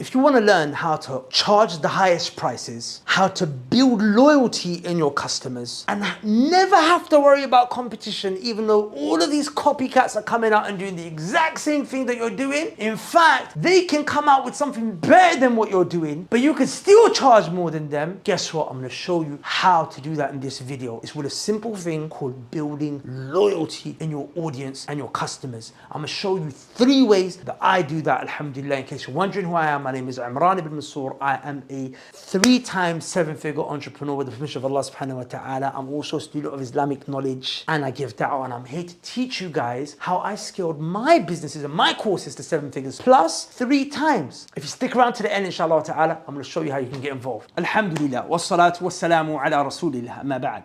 If you want to learn how to charge the highest prices, how to build loyalty in your customers, and never have to worry about competition, even though all of these copycats are coming out and doing the exact same thing that you're doing. In fact, they can come out with something better than what you're doing, but you can still charge more than them. Guess what? I'm going to show you how to do that in this video. It's with a simple thing called building loyalty in your audience and your customers. I'm going to show you 3 ways that I do that, alhamdulillah. In case you're wondering who I am, my name is Imran ibn Mansur. I am a 3-time 7-figure entrepreneur with the permission of Allah subhanahu wa ta'ala. I'm also a student of Islamic knowledge and I give da'wah, and I'm here to teach you guys how I scaled my businesses and my courses to 7 figures plus 3 times. If you stick around to the end, inshallah ta'ala, I'm going to show you how you can get involved. Alhamdulillah, wassalatu wassalamu ala rasulillah, ma ba'd.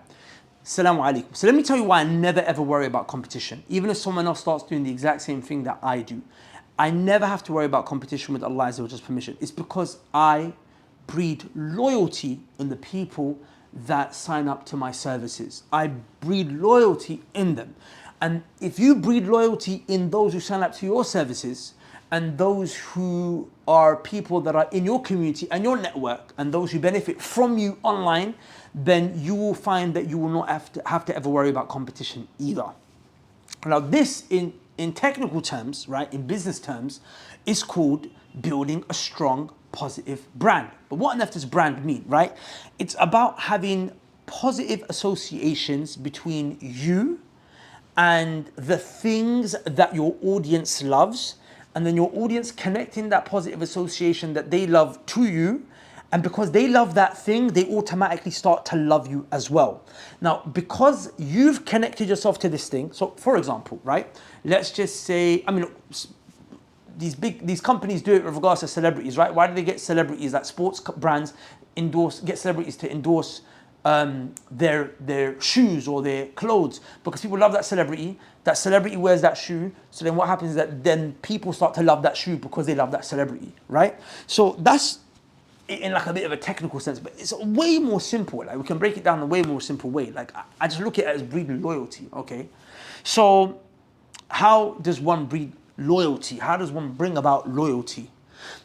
Assalamu alaikum. So let me tell you why I never ever worry about competition. Even if someone else starts doing the exact same thing that I do, I never have to worry about competition with Allah Azza wa Jalla's permission. It's because I breed loyalty in the people that sign up to my services. I breed loyalty in them. And if you breed loyalty in those who sign up to your services, and those who are people that are in your community and your network, and those who benefit from you online, then you will find that you will not have to ever worry about competition either. Now this, in technical terms, right, in business terms, is called building a strong, positive brand. But what on earth does brand mean, right? It's about having positive associations between you and the things that your audience loves, and then your audience connecting that positive association that they love to you. And because they love that thing, they automatically start to love you as well. Now, because you've connected yourself to this thing, so for example, right, let's just say, I mean, these companies do it with regards to celebrities, right? Why do they get celebrities, like sports brands get celebrities to endorse their shoes or their clothes? Because people love that celebrity wears that shoe, so then what happens is that then people start to love that shoe because they love that celebrity, right? So that's in like a bit of a technical sense, but it's way more simple. Like we can break it down in a way more simple way. Like I just look at it as breeding loyalty, okay? So how does one breed loyalty? How does one bring about loyalty?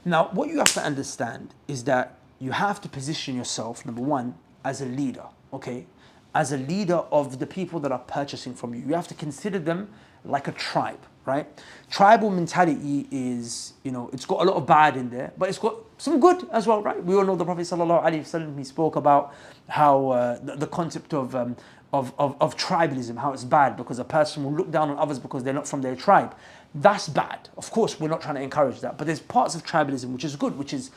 Now, what you have to understand is that you have to position yourself, number one, as a leader, okay? As a leader of the people that are purchasing from you. You have to consider them like a tribe, right? Tribal mentality is, it's got a lot of bad in there, but it's got some good as well, right? We all know the Prophet sallallahu alaihi wasallam, he spoke about how the concept of tribalism, how it's bad because a person will look down on others because they're not from their tribe. That's bad. Of course, we're not trying to encourage that, but there's parts of tribalism which is good, which is...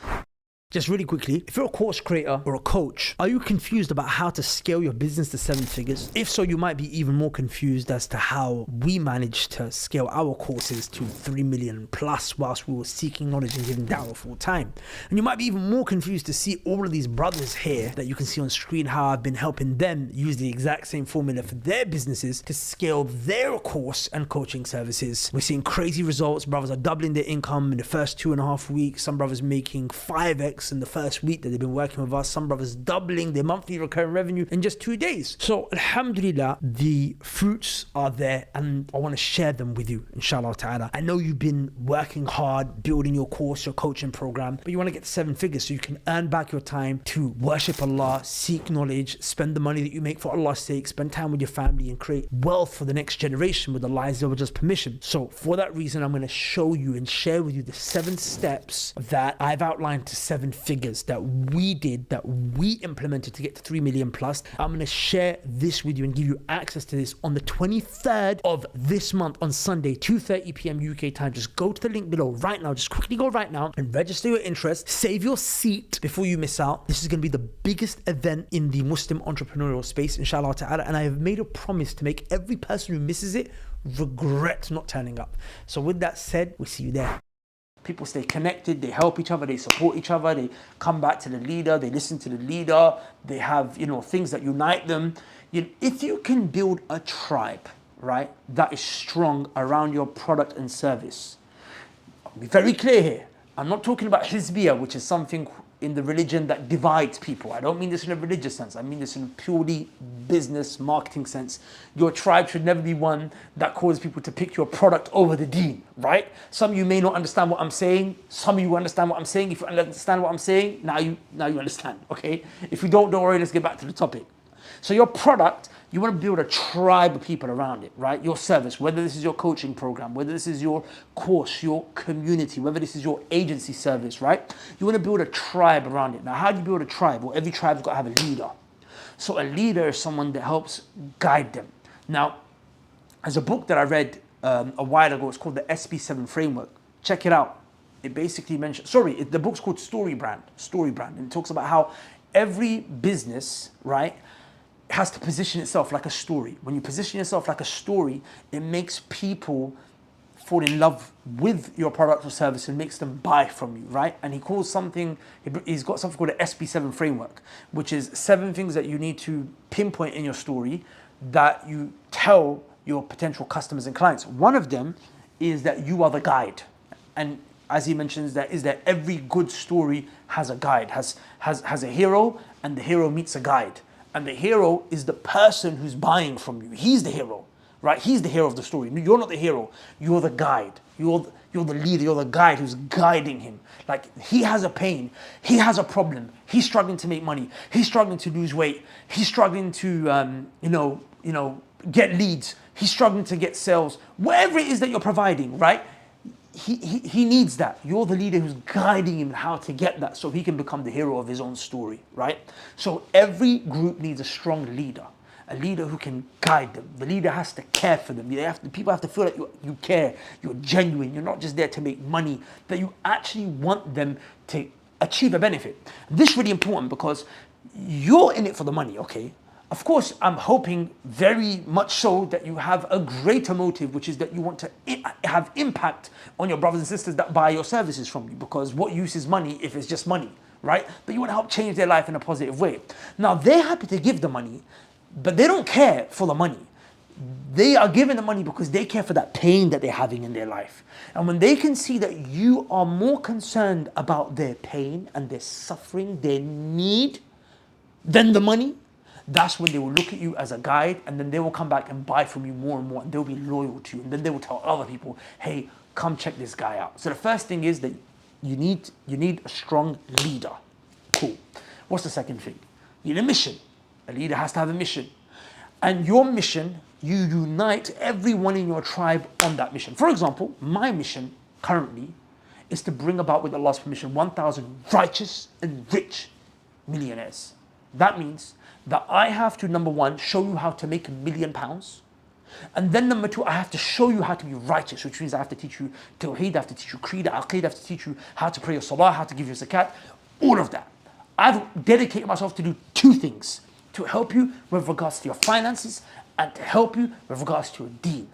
Just really quickly, if you're a course creator or a coach, are you confused about how to scale your business to 7 figures? If so, you might be even more confused as to how we managed to scale our courses to 3 million plus whilst we were seeking knowledge and giving da'wah full time. And you might be even more confused to see all of these brothers here that you can see on screen, how I've been helping them use the exact same formula for their businesses to scale their course and coaching services. We're seeing crazy results. Brothers are doubling their income in the first 2.5 weeks. Some brothers making 5x in the first week that they've been working with us. Some brothers doubling their monthly recurring revenue in just 2 days. So alhamdulillah, the fruits are there and I want to share them with you, inshallah ta'ala. I know you've been working hard, building your course, your coaching program, but you want to get to 7 figures so you can earn back your time to worship Allah, seek knowledge, spend the money that you make for Allah's sake, spend time with your family and create wealth for the next generation with Allah's permission. So for that reason, I'm going to show you and share with you the 7 steps that I've outlined to 7 figures that we did, that we implemented to get to 3 million plus. I'm going to share this with you and give you access to this on the 23rd of this month on Sunday, 2:30 p.m. UK time. Just go to the link below right now. Just quickly go right now and register your interest. Save your seat before you miss out. This is going to be the biggest event in the Muslim entrepreneurial space, inshallah ta'ala. And I have made a promise to make every person who misses it regret not turning up. So with that said, we'll see you there. People stay connected, they help each other, they support each other, they come back to the leader, they listen to the leader, they have, things that unite them. If you can build a tribe, right, that is strong around your product and service, I'll be very clear here, I'm not talking about hizbiyah, which is something in the religion that divides people. I don't mean this in a religious sense. I mean this in a purely business marketing sense. Your tribe should never be one that causes people to pick your product over the deen, right? Some of you may not understand what I'm saying. Some of you understand what I'm saying. If you understand what I'm saying, now you understand, okay? If you don't worry, let's get back to the topic. So your product, you want to build a tribe of people around it, right? Your service, whether this is your coaching program, whether this is your course, your community, whether this is your agency service, right? You want to build a tribe around it. Now, how do you build a tribe? Well, every tribe's got to have a leader. So a leader is someone that helps guide them. Now, there's a book that I read a while ago. It's called the SP7 Framework. Check it out. It basically mentions, the book's called Story Brand, and it talks about how every business, right, has to position itself like a story. When you position yourself like a story, it makes people fall in love with your product or service and makes them buy from you, right? And he's got something called the SP7 framework, which is 7 things that you need to pinpoint in your story that you tell your potential customers and clients. One of them is that you are the guide. And as he mentions, that is that every good story has a guide, has a hero, and the hero meets a guide. And the hero is the person who's buying from you. He's the hero, right? He's the hero of the story. You're not the hero. You're the guide. You're the leader. You're the guide who's guiding him. Like, he has a pain. He has a problem. He's struggling to make money. He's struggling to lose weight. He's struggling to, get leads. He's struggling to get sales. Whatever it is that you're providing, right? He needs that. You're the leader who's guiding him how to get that so he can become the hero of his own story, right? So every group needs a strong leader, a leader who can guide them. The leader has to care for them. People have to feel like you care, you're genuine, you're not just there to make money, that you actually want them to achieve a benefit. This is really important because you're in it for the money, okay? Of course, I'm hoping very much so that you have a greater motive, which is that you want to have impact on your brothers and sisters that buy your services from you, because what use is money if it's just money, right? But you want to help change their life in a positive way. Now, they're happy to give the money, but they don't care for the money. They are giving the money because they care for that pain that they're having in their life. And when they can see that you are more concerned about their pain and their suffering, their need, than the money, that's when they will look at you as a guide, and then they will come back and buy from you more and more, and they'll be loyal to you. And then they will tell other people, hey, come check this guy out. So the first thing is that you need a strong leader. Cool. What's the second thing? You need a mission. A leader has to have a mission. And your mission, you unite everyone in your tribe on that mission. For example, my mission currently is to bring about, with Allah's permission, 1,000 righteous and rich millionaires. That means that I have to, number one, show you how to make £1 million. And then number two, I have to show you how to be righteous, which means I have to teach you Tawheed, I have to teach you Creed, Aqeed, I have to teach you how to pray your Salah, how to give your Zakat, all of that. I've dedicated myself to do 2 things: to help you with regards to your finances and to help you with regards to your deen.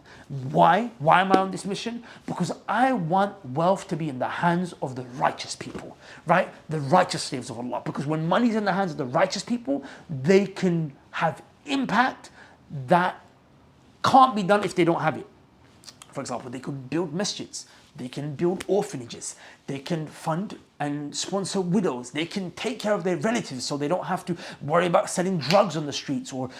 Why? Why am I on this mission? Because I want wealth to be in the hands of the righteous people, right? The righteous slaves of Allah. Because when money's in the hands of the righteous people, they can have impact that can't be done if they don't have it. For example, they could build masjids, they can build orphanages, they can fund and sponsor widows, they can take care of their relatives so they don't have to worry about selling drugs on the streets or,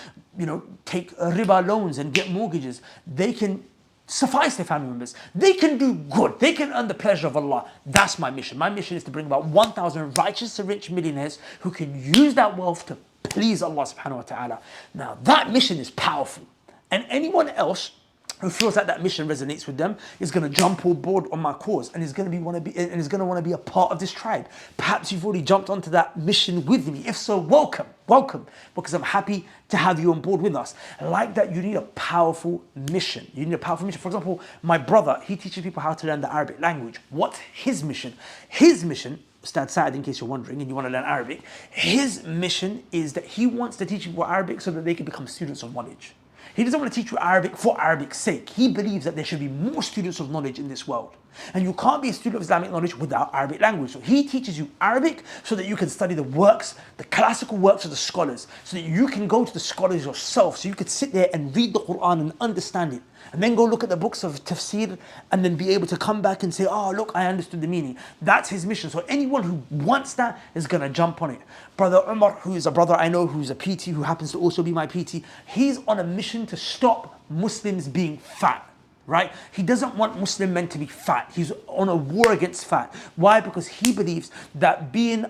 take riba loans and get mortgages. They can suffice their family members. They can do good. They can earn the pleasure of Allah. That's my mission. My mission is to bring about 1,000 righteous and rich millionaires who can use that wealth to please Allah subhanahu wa ta'ala. Now, that mission is powerful. And anyone else who feels like that mission resonates with them is going to jump on board on my cause and is going to want to be a part of this tribe. Perhaps you've already jumped onto that mission with me. If so, welcome, because I'm happy to have you on board with us. Like that, you need a powerful mission. You need a powerful mission. For example, my brother, he teaches people how to learn the Arabic language. What's his mission? His mission, Ustad Saad, in case you're wondering and you want to learn Arabic, his mission is that he wants to teach people Arabic so that they can become students of knowledge. He doesn't want to teach you Arabic for Arabic's sake. He believes that there should be more students of knowledge in this world. And you can't be a student of Islamic knowledge without Arabic language. So he teaches you Arabic so that you can study the works, the classical works of the scholars, so that you can go to the scholars yourself, so you could sit there and read the Quran and understand it. And then go look at the books of tafsir and then be able to come back and say, oh, look, I understood the meaning. That's his mission. So anyone who wants that is going to jump on it. Brother Umar, who is a brother I know, who's a PT, who happens to also be my PT, he's on a mission to stop Muslims being fat. Right? He doesn't want Muslim men to be fat. He's on a war against fat. Why? Because he believes that being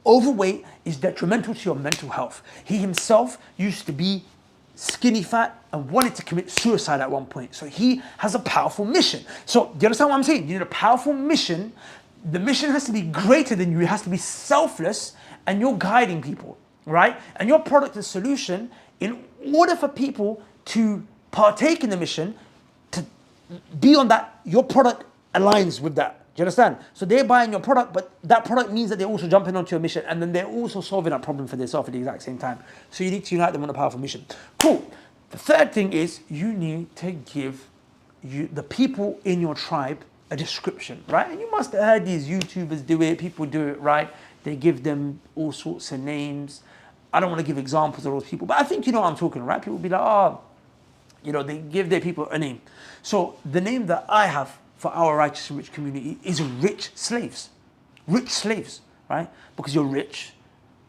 overweight is detrimental to your mental health. He himself used to be skinny fat and wanted to commit suicide at one point. So he has a powerful mission. So do you understand what I'm saying? You need a powerful mission. The mission has to be greater than you. It has to be selfless, and you're guiding people, right? And your product and solution, in order for people to partake in the mission, to be on that, your product aligns with that. Do you understand? So they're buying your product, but that product means that they're also jumping onto your mission, and then they're also solving that problem for themselves at the exact same time. So you need to unite them on a powerful mission. Cool. The third thing is you need to give the people in your tribe a description, right? And you must have heard these YouTubers do it, people do it, right? They give them all sorts of names. I don't want to give examples of those people, but I think you know what I'm talking about, right? People be like, oh, you know, they give their people a name. So the name that I have for our righteous and rich community is rich slaves. Rich slaves, right? Because you're rich,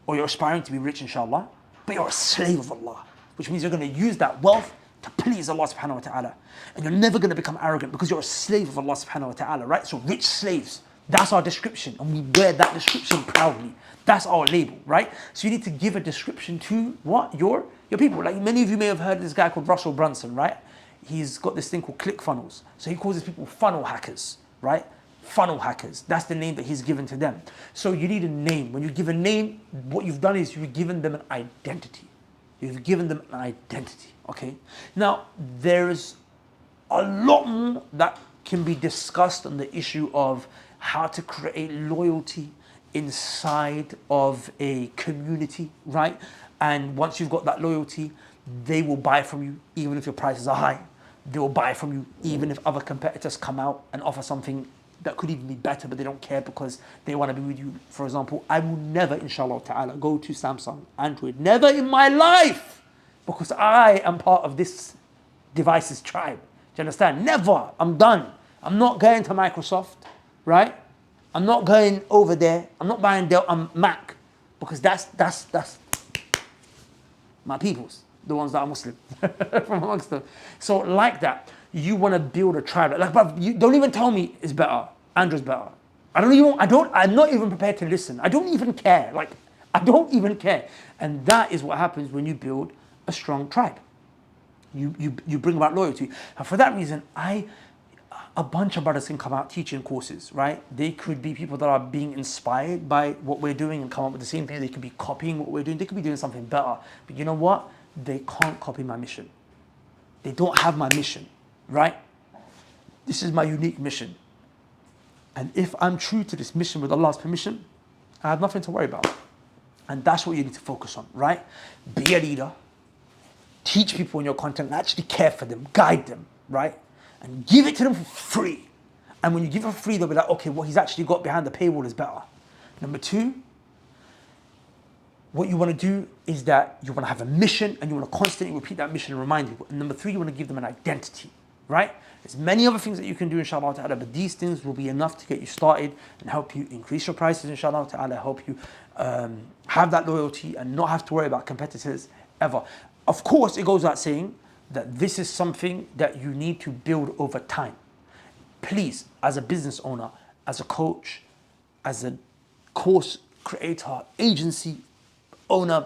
or you're aspiring to be rich, inshallah, but you're a slave of Allah, which means you're going to use that wealth to please Allah subhanahu wa ta'ala. And you're never going to become arrogant because you're a slave of Allah subhanahu wa ta'ala, right? So rich slaves, that's our description, and we wear that description proudly. That's our label, right? So you need to give a description to what? Your people. Like many of you may have heard of this guy called Russell Brunson, right? He's got this thing called ClickFunnels. So he calls his people funnel hackers, right? Funnel hackers. That's the name that he's given to them. So you need a name. When you give a name, what you've done is you've given them an identity. You've given them an identity, okay? Now, there's a lot more that can be discussed on the issue of how to create loyalty inside of a community, right? And once you've got that loyalty, they will buy from you even if your prices are high. They will buy from you even if other competitors come out and offer something that could even be better, but they don't care because they want to be with you. For example, I will never, inshallah ta'ala, go to Samsung, Android. Never in my life, because I am part of this device's tribe. Do you understand? Never. I'm done. I'm not going to Microsoft, right? I'm not going over there. I'm not buying Dell. I'm Mac, because that's my peoples, the ones that are Muslim from amongst them. So like that, you want to build a tribe. Like, but you don't even tell me it's better. Andrew's better. I'm not even prepared to listen. I don't even care. Like, I don't even care. And that is what happens when you build a strong tribe. You bring about loyalty. And for that reason, a bunch of brothers can come out teaching courses, right? They could be people that are being inspired by what we're doing and come up with the same thing. They could be copying what we're doing. They could be doing something better. But you know what? They can't copy my mission. They don't have my mission, right? This is my unique mission. And if I'm true to this mission with Allah's permission, I have nothing to worry about. And that's what you need to focus on, right? Be a leader. Teach people in your content and actually care for them, guide them, right? And give it to them for free. And when you give it for free, they'll be like, okay, what he's actually got behind the paywall is better. Number two, what you want to do is that you want to have a mission and you want to constantly repeat that mission and remind people. And number three, you want to give them an identity, right? There's many other things that you can do, inshallah ta'ala, but these things will be enough to get you started and help you increase your prices, inshallah ta'ala, help you have that loyalty and not have to worry about competitors ever. Of course, it goes without saying that this is something that you need to build over time. Please, as a business owner, as a coach, as a course creator, agency owner,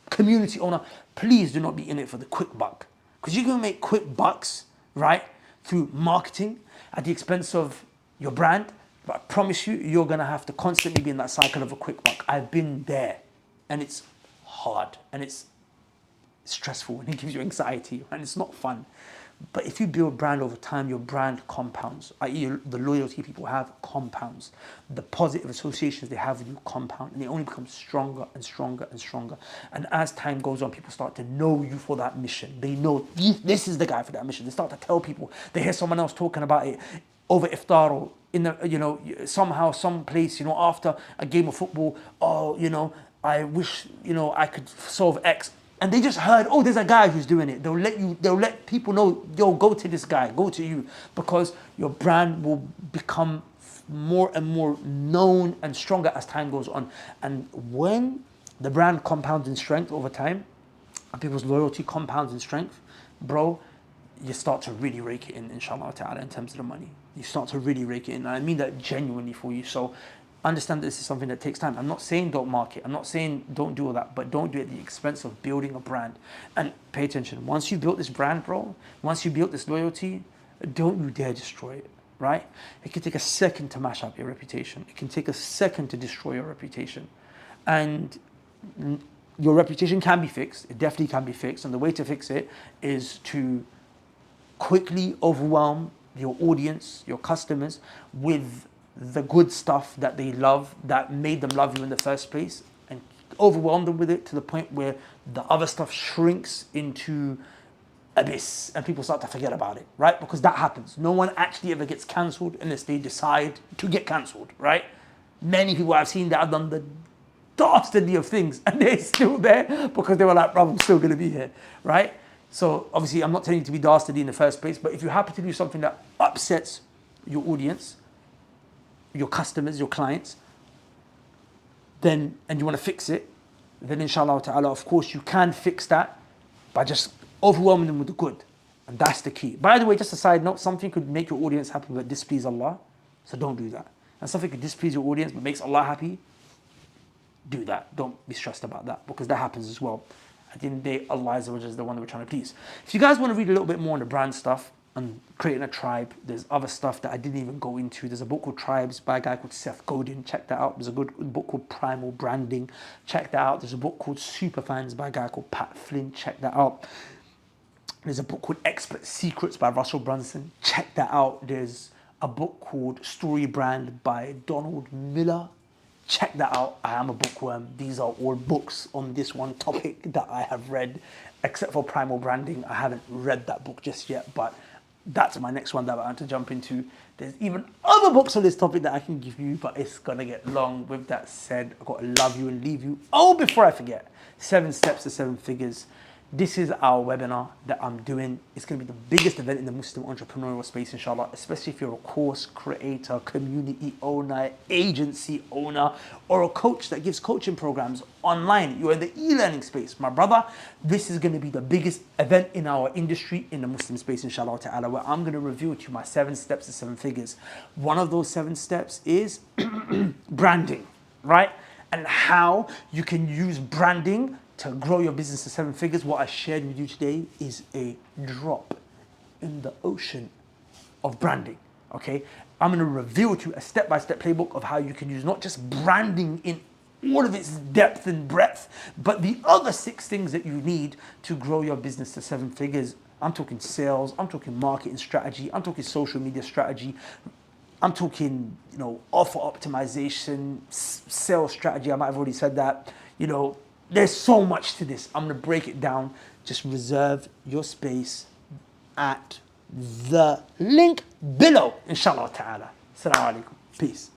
community owner, please do not be in it for the quick buck. Because you're going to make quick bucks, right, through marketing at the expense of your brand. But I promise you, you're going to have to constantly be in that cycle of a quick buck. I've been there, and it's hard, and it's stressful, and it gives you anxiety, and it's not fun. But if you build brand over time, your brand compounds, i.e. the loyalty people have compounds. The positive associations they have with you compound, and they only become stronger and stronger and stronger. And as time goes on, people start to know you for that mission. They know this is the guy for that mission. They start to tell people. They hear someone else talking about it over iftar, or in the, somehow, some place, after a game of football. Oh, I wish, I could solve X. And they just heard, oh, there's a guy who's doing it. They'll let people know, yo, go to this guy, go to you, because your brand will become more and more known and stronger as time goes on. And when the brand compounds in strength over time, and people's loyalty compounds in strength, bro, you start to really rake it in, inshallah ta'ala, in terms of the money. You start to really rake it in. And I mean that genuinely for you. So understand that this is something that takes time. I'm not saying don't market. I'm not saying don't do all that, but don't do it at the expense of building a brand. And pay attention. Once you built this brand, bro, once you built this loyalty, don't you dare destroy it, right? It can take a second to mash up your reputation. It can take a second to destroy your reputation. And your reputation can be fixed. It definitely can be fixed. And the way to fix it is to quickly overwhelm your audience, your customers, with the good stuff that they love, that made them love you in the first place, and overwhelm them with it to the point where the other stuff shrinks into abyss and people start to forget about it, right? Because that happens. No one actually ever gets cancelled unless they decide to get cancelled, right? Many people I've seen that have done the dastardly of things and they're still there because they were like, bro, I'm still going to be here, right? So obviously I'm not telling you to be dastardly in the first place, but if you happen to do something that upsets your audience, your customers, your clients, then, and you want to fix it, then inshallah ta'ala, of course you can fix that by just overwhelming them with the good. And that's the key. By the way, just a side note, something could make your audience happy but displease Allah. So don't do that. And something could displease your audience but makes Allah happy. Do that. Don't be stressed about that, because that happens as well. At the end of the day, Allah is the one that we're trying to please. If you guys want to read a little bit more on the brand stuff and creating a tribe, there's other stuff that I didn't even go into. There's a book called Tribes by a guy called Seth Godin. Check that out. There's a good book called Primal Branding. Check that out. There's a book called Superfans by a guy called Pat Flynn. Check that out. There's a book called Expert Secrets by Russell Brunson. Check that out. There's a book called Story Brand by Donald Miller. Check that out. I am a bookworm. These are all books on this one topic that I have read, except for Primal Branding. I haven't read that book just yet, but that's my next one that I want to jump into. There's even other books on this topic that I can give you, but it's going to get long. With that said, I've got to love you and leave you. Oh, before I forget, 7 Steps to 7 Figures. This is our webinar that I'm doing. It's going to be the biggest event in the Muslim entrepreneurial space, inshallah, especially if you're a course creator, community owner, agency owner, or a coach that gives coaching programs online. You're in the e-learning space. My brother, this is going to be the biggest event in our industry in the Muslim space, inshallah ta'ala, where I'm going to reveal to you my 7 steps to 7 figures. One of those 7 steps is branding, right? And how you can use branding to grow your business to 7 figures. What I shared with you today is a drop in the ocean of branding, okay? I'm gonna reveal to you a step-by-step playbook of how you can use not just branding in all of its depth and breadth, but the other 6 things that you need to grow your business to 7 figures. I'm talking sales, I'm talking marketing strategy, I'm talking social media strategy, I'm talking, offer optimization, sales strategy. I might have already said that. There's so much to this. I'm going to break it down. Just reserve your space at the link below, inshallah ta'ala. Assalamu alaikum. Peace.